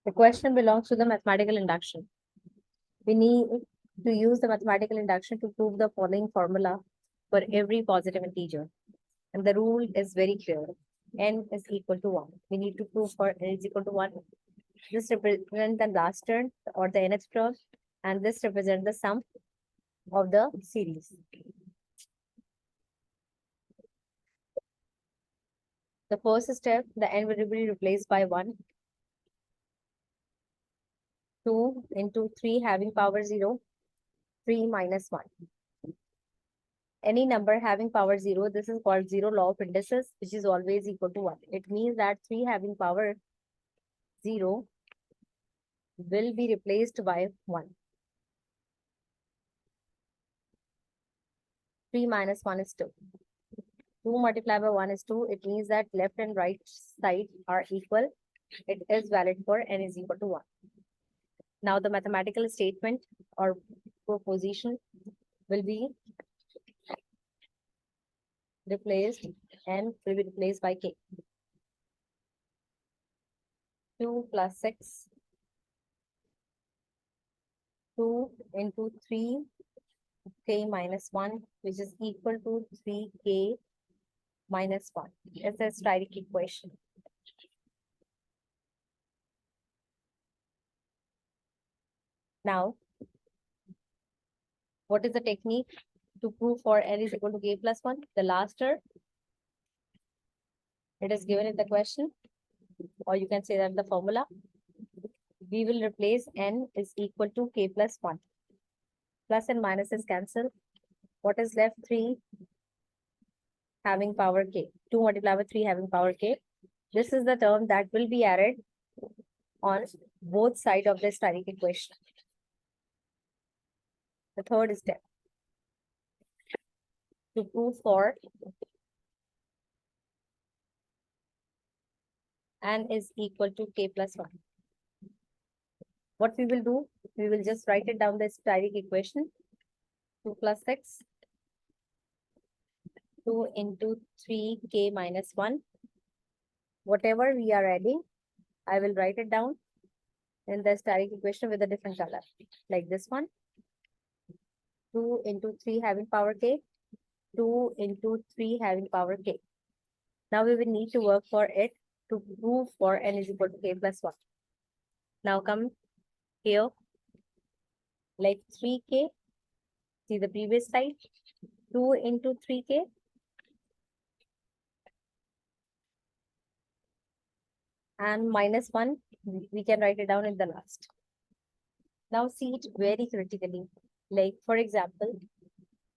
The question belongs to the mathematical induction. We need to use the mathematical induction to prove the following formula for every positive integer. And the rule is very clear. N is equal to 1. We need to prove for n is equal to 1. This represents the last term or the nth term, and this represents the sum of the series. The first step, the n will be replaced by 1. 2 into 3 having power 0, 3 minus 1. Any number having power 0, this is called zero law of indices, which is always equal to 1. It means that 3 having power 0 will be replaced by 1. 3 minus 1 is 2. 2 multiplied by 1 is 2. It means that left and right side are equal. It is valid for n is equal to 1. Now the mathematical statement or proposition will be replaced, n will be replaced by k. 2 plus 6, 2 into 3k minus 1, which is equal to 3k minus 1. It's a static equation. Now, what is the technique to prove for n is equal to k plus 1? The last term, it is given in the question, or you can say that the formula. We will replace n is equal to k plus 1. Plus and minus is cancelled. What is left? 3 having power k. 2 multiplied by 3 having power k. This is the term that will be added on both sides of the static equation. The third step, to prove for n is equal to k plus 1. What we will do, we will just write it down the static equation. 2 plus 6, 2 into 3k minus 1. Whatever we are adding, I will write it down in the static equation with a different color, like this one. 2 into 3 having power k, 2 into 3 having power k. Now we will need to work for it to prove for n is equal to k plus 1. Now come here, like 3k, see the previous slide, 2 into 3k, and minus 1, we can write it down in the last. Now see it very critically, like for example,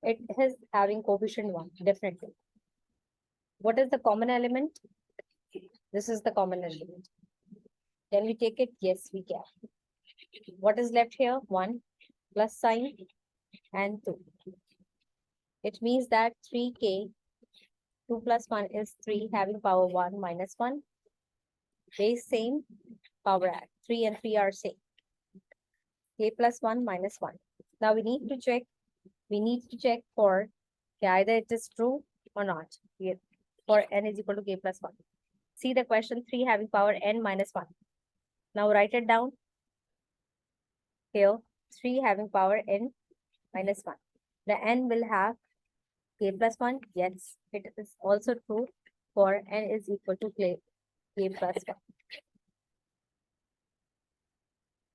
it is having coefficient 1, definitely. What is the common element? This is the common element. Can we take it? Yes, we can. What is left here? 1 plus sign and 2. It means that 3k, 2 plus 1 is 3 having power 1 minus 1. Base same, power add. 3 and 3 are same. K plus 1 minus 1. Now we need to check. We need to check for either it is true or not. For n is equal to k plus 1. See the question, 3 having power n minus 1. Now write it down. Here, 3 having power n minus 1. The n will have k plus 1. Yes, it is also true for n is equal to k plus 1.